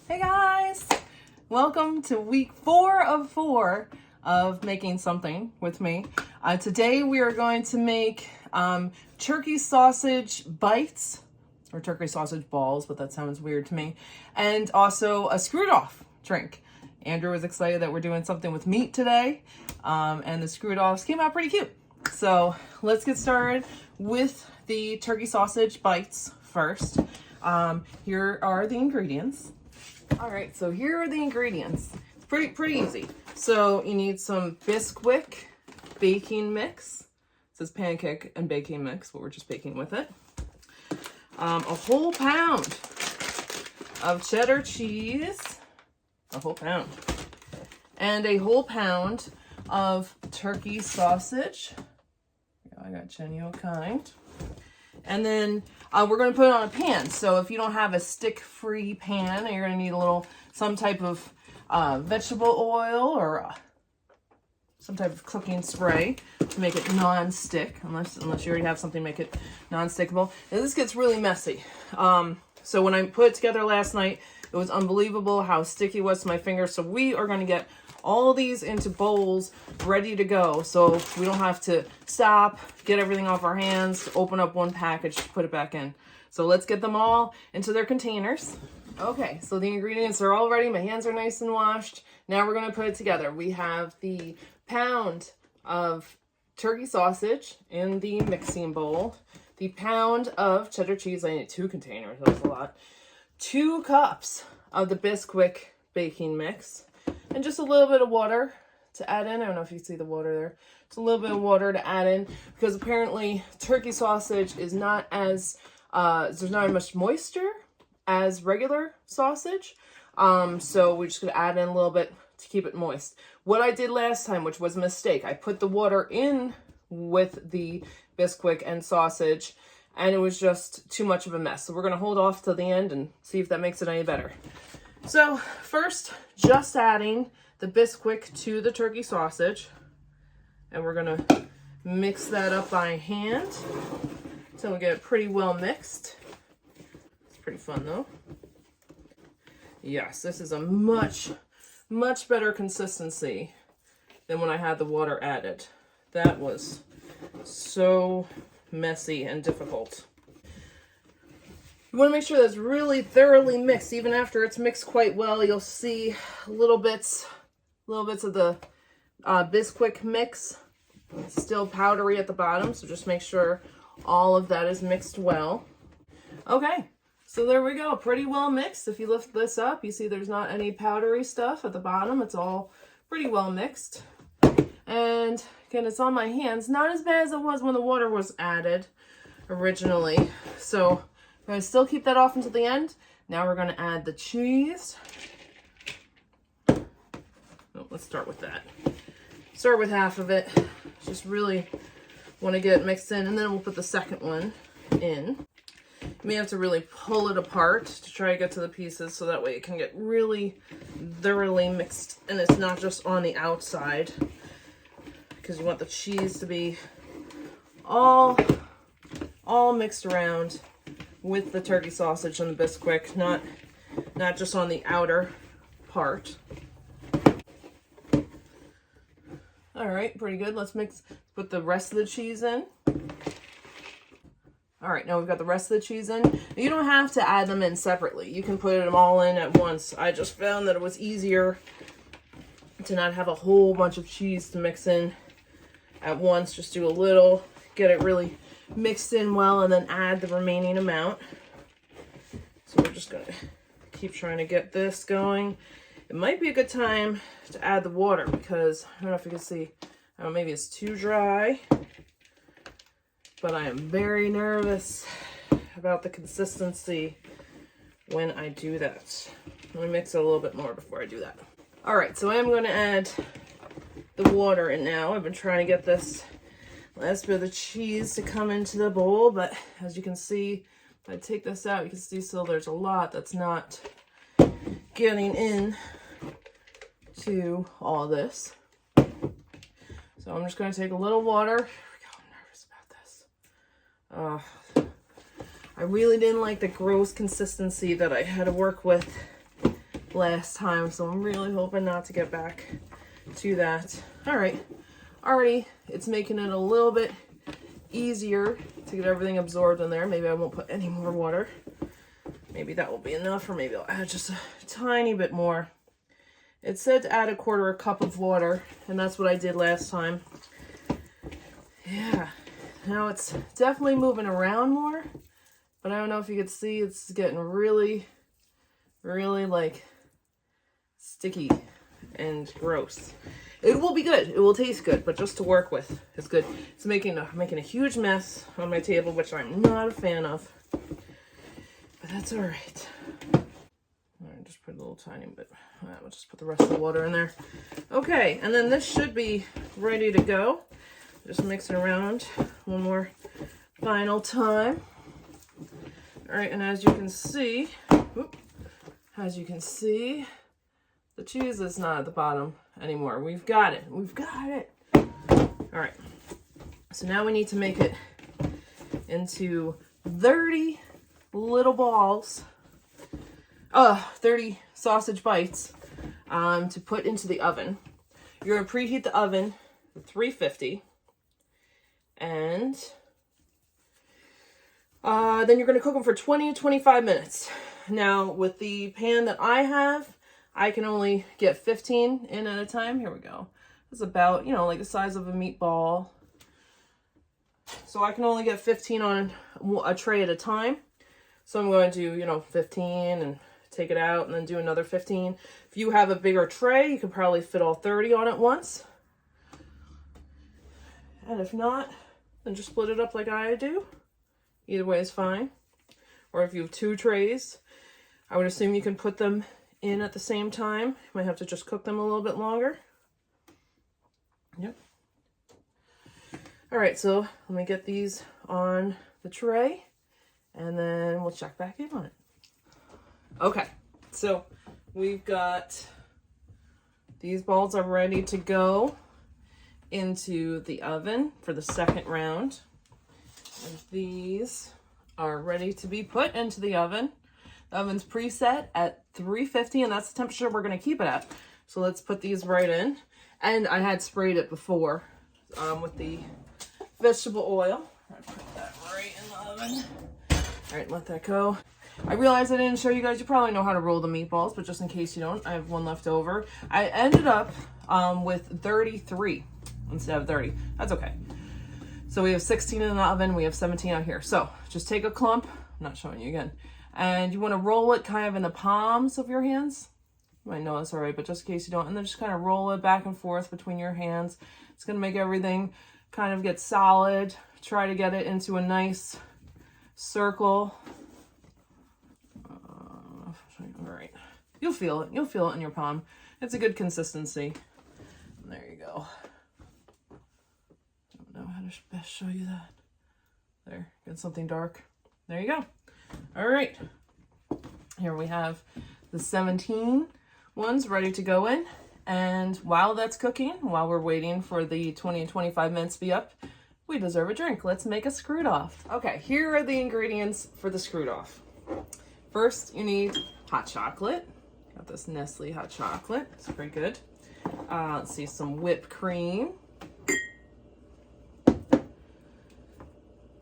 Hey guys! Welcome to week 4 of 4 of making something with me. Today we are going to make turkey sausage bites, or turkey sausage balls, but that sounds weird to me, and also a SkrewDolph drink. Andrew was excited that we're doing something with meat today, and the SkrewDolphs came out pretty cute. So let's get started with the turkey sausage bites first. Here are the ingredients. All right, so here are the ingredients. It's pretty easy. So you need some Bisquick baking mix. It says pancake and baking mix, but we're just baking with it. A whole pound of cheddar cheese. A whole pound. And a whole pound of turkey sausage. I got genuine kind. And then we're going to put it on a pan. So if you don't have a stick-free pan, you're going to need some type of vegetable oil or some type of cooking spray to make it non-stick, unless you already have something to make it non-stickable. And this gets really messy. So when I put it together last night, it was unbelievable how sticky it was to my fingers. So we are going to get all of these into bowls ready to go, so we don't have to stop, get everything off our hands, open up one package, put it back in. So let's get them all into their containers. Okay, so the ingredients are all ready. My hands are nice and washed. Now we're going to put it together. We have the pound of turkey sausage in the mixing bowl, the pound of cheddar cheese. I need 2 containers. That was a lot. 2 cups of the Bisquick baking mix. And just a little bit of water to add in. I don't know if you see the water there. Just a little bit of water to add in because apparently turkey sausage is not as, there's not as much moisture as regular sausage. So we're just going to add in a little bit to keep it moist. What I did last time, which was a mistake, I put the water in with the Bisquick and sausage and it was just too much of a mess. So we're going to hold off till the end and see if that makes it any better. So first, just adding the Bisquick to the turkey sausage, and we're gonna mix that up by hand until we get it pretty well mixed. It's pretty fun though. Yes, this is a much better consistency than when I had the water added. That was so messy and difficult. You want to make sure that's really thoroughly mixed. Even after it's mixed quite well, you'll see little bits of the Bisquick mix still powdery at the bottom. So just make sure all of that is mixed well. Okay, so there we go. Pretty well mixed. If you lift this up, you see there's not any powdery stuff at the bottom. It's all pretty well mixed. And again, it's on my hands. Not as bad as it was when the water was added originally. So I'm going to still keep that off until the end. Now we're going to add the cheese. Oh, let's start with that. Start with half of it. Just really want to get it mixed in, and then we'll put the second one in. You may have to really pull it apart to try to get to the pieces so that way it can get really thoroughly mixed and it's not just on the outside, because you want the cheese to be all mixed around with the turkey sausage and the Bisquick, not just on the outer part. All right, pretty good. Let's put the rest of the cheese in. All right, now we've got the rest of the cheese in. You don't have to add them in separately. You can put them all in at once. I just found that it was easier to not have a whole bunch of cheese to mix in at once. Just do a little, get it really mixed in well, and then add the remaining amount. So we're just gonna keep trying to get this going. It might be a good time to add the water because I don't know if you can see, I don't know, maybe it's too dry, but I am very nervous about the consistency when I do that. Let me mix it a little bit more before I do that. All right, so I'm going to add the water in now. I've been trying to get this last bit of the cheese to come into the bowl, but as you can see, if I take this out, you can see still there's a lot that's not getting in to all this. So I'm just going to take a little water. Here we go. I'm nervous about this. I really didn't like the gross consistency that I had to work with last time, so I'm really hoping not to get back to that. All right, already it's making it a little bit easier to get everything absorbed in there. Maybe I won't put any more water. Maybe that will be enough, or maybe I'll add just a tiny bit more. It said to add 1/4 cup of water, and that's what I did last time. Yeah, now it's definitely moving around more, but I don't know if you can see, it's getting really, really like sticky and gross. It will be good. It will taste good, but just to work with is good. It's making a huge mess on my table, which I'm not a fan of, but that's all right. All right, just put a little tiny bit. We'll just put the rest of the water in there. Okay, and then this should be ready to go. Just mix it around one more final time. All right, and as you can see, the cheese is not at the bottom anymore. We've got it. We've got it. All right. So now we need to make it into 30 little balls. 30 sausage bites to put into the oven. You're going to preheat the oven to 350. And then you're going to cook them for 20 to 25 minutes. Now, with the pan that I have, I can only get 15 in at a time. Here we go. It's about, like the size of a meatball. So I can only get 15 on a tray at a time. So I'm going to, 15 and take it out and then do another 15. If you have a bigger tray, you can probably fit all 30 on at once. And if not, then just split it up like I do. Either way is fine. Or if you have 2 trays, I would assume you can put them in at the same time. You might have to just cook them a little bit longer. Yep. All right, so let me get these on the tray and then we'll check back in on it. Okay, so we've got these balls are ready to go into the oven for the second round. And these are ready to be put into the oven. The oven's preset at 350, and that's the temperature we're going to keep it at. So let's put these right in. And I had sprayed it before with the vegetable oil. I'm going to put that right in the oven. All right, let that go. I realized I didn't show you guys. You probably know how to roll the meatballs, but just in case you don't, I have one left over. I ended up with 33 instead of 30. That's okay. So we have 16 in the oven. We have 17 out here. So just take a clump. I'm not showing you again. And you want to roll it kind of in the palms of your hands. You might know this already, but just in case you don't. And then just kind of roll it back and forth between your hands. It's going to make everything kind of get solid. Try to get it into a nice circle. All right. You'll feel it. You'll feel it in your palm. It's a good consistency. And there you go. Don't know how to best show you that. There. Get something dark. There you go. All right. Here we have the 17 ones ready to go in. And while that's cooking, while we're waiting for the 20 and 25 minutes to be up, we deserve a drink. Let's make a SkrewDolph. Okay, here are the ingredients for the SkrewDolph. First, you need hot chocolate. Got this Nestle hot chocolate. It's pretty good. Let's see, some whipped cream.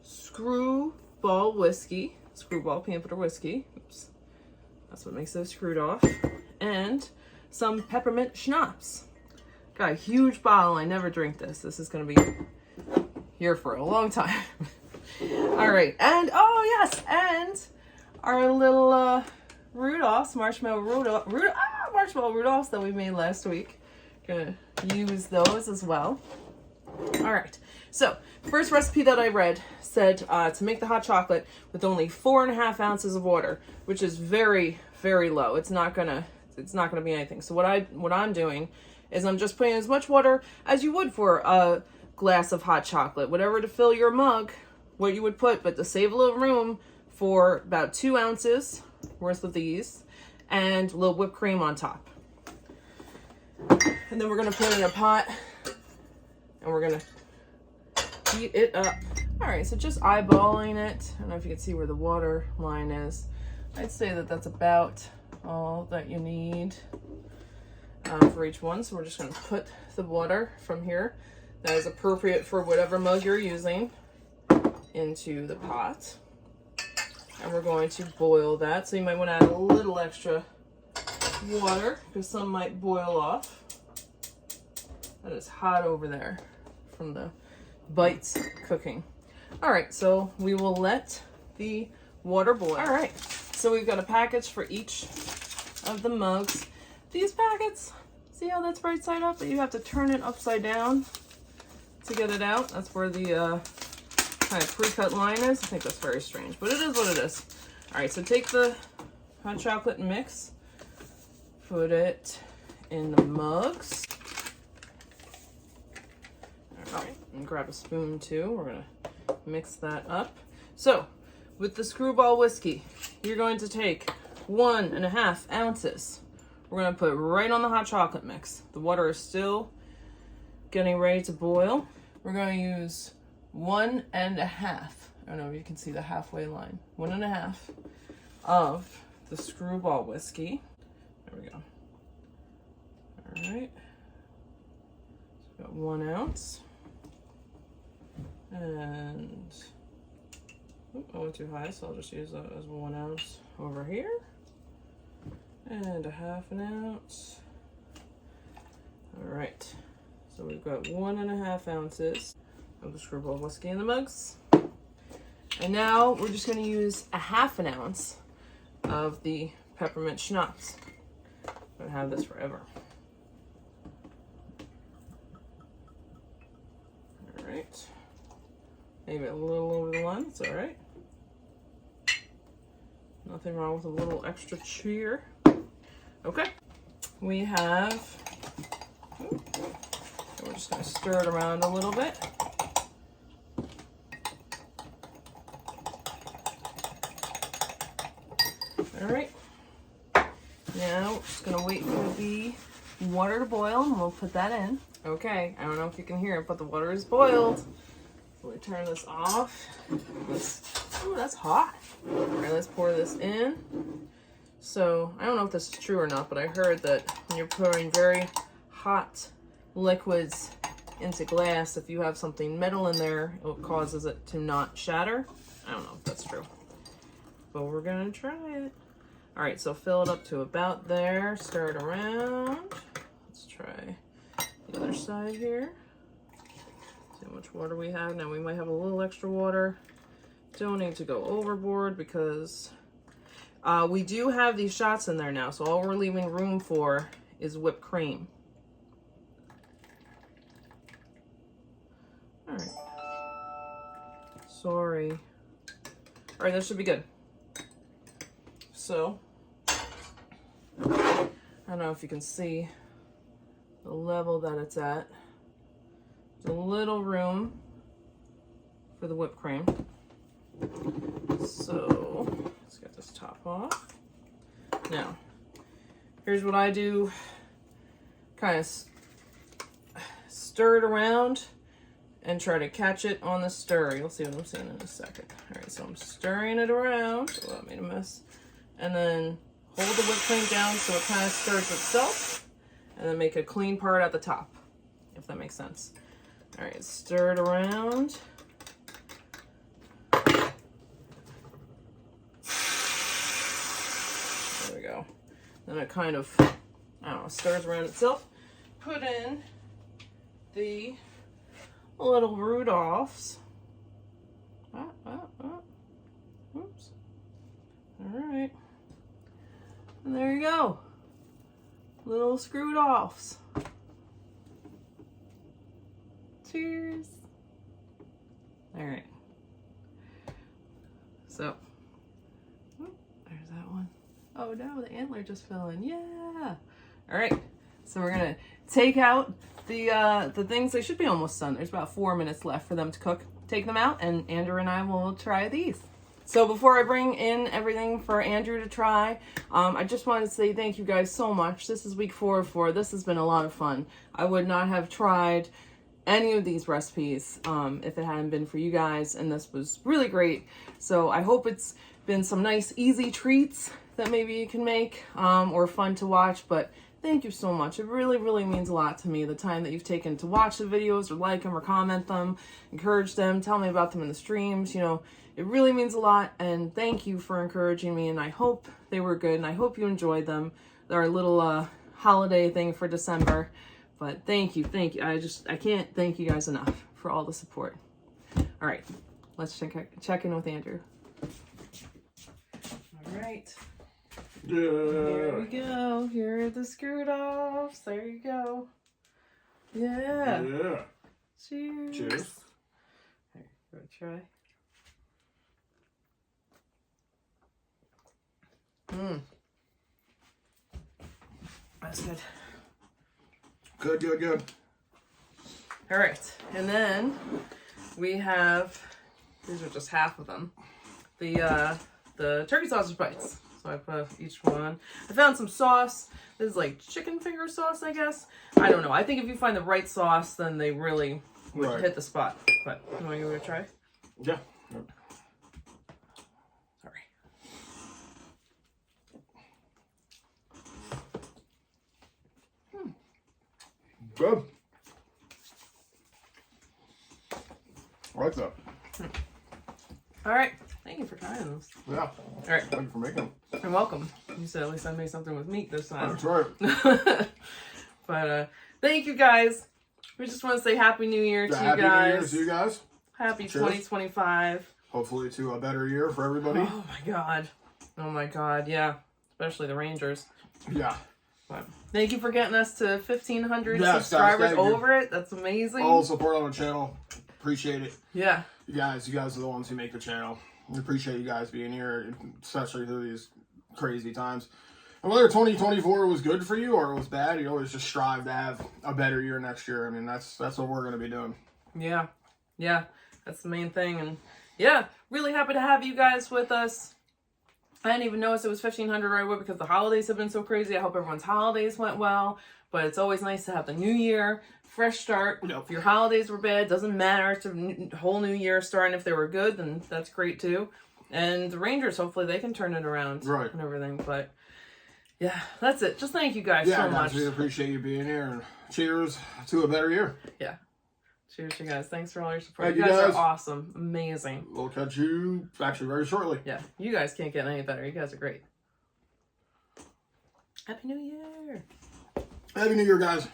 Screwball whiskey. Screwball peanut butter whiskey. Oops. That's what makes it SkrewDolph. And some peppermint schnapps. Got a huge bottle. I never drink this. This is going to be here for a long time. All right. And, oh yes, and our little marshmallow Rudolphs that we made last week. Gonna use those as well. All right. So first recipe that I read said to make the hot chocolate with only 4.5 ounces of water, which is very, very low. It's not gonna be anything. So what I'm doing is I'm just putting as much water as you would for a glass of hot chocolate, whatever to fill your mug, what you would put, but to save a little room for about 2 ounces worth of these and a little whipped cream on top. And then we're gonna put it in a pot and we're gonna heat it up. All right, so just eyeballing it. I don't know if you can see where the water line is. I'd say that that's about all that you need for each one. So we're just going to put the water from here that is appropriate for whatever mug you're using into the pot. And we're going to boil that. So you might want to add a little extra water because some might boil off. That is hot over there from the bites cooking. All right, so we will let the water boil. All right, so we've got a package for each of the mugs. These packets, see how that's right side up? But you have to turn it upside down to get it out. That's where the kind of pre-cut line is. I think that's very strange, but it is what it is. All right, so take the hot chocolate mix, put it in the mugs. All right, and grab a spoon too. We're gonna mix that up. So with the Screwball whiskey, you're going to take 1.5 ounces. We're gonna put right on the hot chocolate mix. The water is still getting ready to boil. We're going to use 1.5. I don't know if you can see the halfway line. 1.5 of the Screwball whiskey. There we go. All right. So got 1 ounce. And I went too high, so I'll just use that as 1 ounce over here. And 1/2 ounce. All right. So we've got 1.5 ounces of the Screwball whiskey in the mugs. And now we're just going to use 1/2 ounce of the peppermint schnapps. I'm going to have this forever. All right. Maybe a little over the line, it's all right. Nothing wrong with a little extra cheer. Okay. We have, we're just going to stir it around a little bit. All right. Now, just going to wait for the water to boil, and we'll put that in. Okay, I don't know if you can hear it, but the water is boiled. So we turn this off. Oh, that's hot. All right, let's pour this in. So, I don't know if this is true or not, but I heard that when you're pouring very hot liquids into glass, if you have something metal in there, it causes it to not shatter. I don't know if that's true, but we're gonna try it. All right, so fill it up to about there, stir it around. Let's try the other side here. See how much water we have. Now we might have a little extra water. Don't need to go overboard because we do have these shots in there now, so all we're leaving room for is whipped cream. All right. Sorry. All right, that should be good. So, I don't know if you can see the level that it's at. There's a little room for the whipped cream. So, let's get this top off. Now, here's what I do. Kind of stir it around and try to catch it on the stir. You'll see what I'm saying in a second. All right, so I'm stirring it around. Oh, I made a mess. And then hold the whipped cream down so it kind of stirs itself. And then make a clean part at the top, if that makes sense. All right, stir it around. There we go. Then it kind of, I don't know, stirs around itself. Put in the little SkrewDolphs. Oops. All right. And there you go. Little SkrewDolphs. Cheers. All right. So, there's that one. Oh no, the antler just fell in. Yeah. All right. So we're gonna take out the things. They should be almost done. There's about 4 minutes left for them to cook. Take them out, and Andrew and I will try these. So before I bring in everything for Andrew to try, I just wanted to say thank you guys so much. This is week 4 of 4. This has been a lot of fun. I would not have tried any of these recipes if it hadn't been for you guys, and this was really great. So I hope it's been some nice, easy treats that maybe you can make, or fun to watch, but thank you so much. It really, really means a lot to me, the time that you've taken to watch the videos or like them or comment them, encourage them, tell me about them in the streams. You know, it really means a lot, and thank you for encouraging me, and I hope they were good, and I hope you enjoyed them. They're a little holiday thing for December, but thank you. I can't thank you guys enough for all the support. All right, let's check in with Andrew. All right. Yeah. Here we go. Here are the SkrewDolphs. There you go. Yeah. Yeah. Cheers. Cheers. Here, go try. That's good. Good. All right, and then we have, these are just half of them, the turkey sausage bites. So I put each one. I found some sauce. This is like chicken finger sauce, I guess. I don't know. I think if you find the right sauce, then they really would hit the spot. But you want to give it a try? Yeah. Sorry. Good. I like that. All right. Thank you for trying this. Yeah. All right. Thank you for making them. You're welcome. You said at least I made something with meat this time. That's right. But thank you guys. We just want to say Happy New Year to you Happy guys. New Year to you guys. Happy Cheers. 2025. Hopefully to a better year for everybody. Oh my god. Yeah. Especially the Rangers. Yeah. But thank you for getting us to 1,500 Yes, subscribers guys, thank you. over it. That's amazing. All the support on the channel. Appreciate it. Yeah. You guys are the ones who make the channel. We appreciate you guys being here, especially through these crazy times. And whether 2024 was good for you or it was bad, you always just strive to have a better year next year. I mean, that's what we're going to be doing. Yeah. That's the main thing. And yeah, really happy to have you guys with us. I didn't even notice it was 1,500 right away because the holidays have been so crazy. I hope everyone's holidays went well. But it's always nice to have the new year, fresh start. Yep. If your holidays were bad, doesn't matter. It's a whole new year starting. If they were good, then that's great too. And the Rangers, hopefully they can turn it around. Right. And everything. But yeah, that's it. Just thank you guys so Guys, much. we appreciate you being here. And cheers to a better year. Yeah. Cheers, you guys. Thanks for all your support. Thank You you guys guys. are awesome. Amazing. We'll catch you actually very shortly. Yeah. You guys can't get any better. You guys are great. Happy New Year. Happy New Year, guys.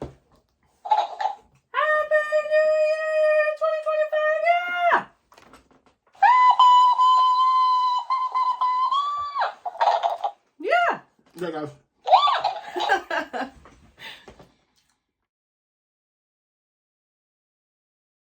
Happy New Year 2025. Yeah. Yeah, guys.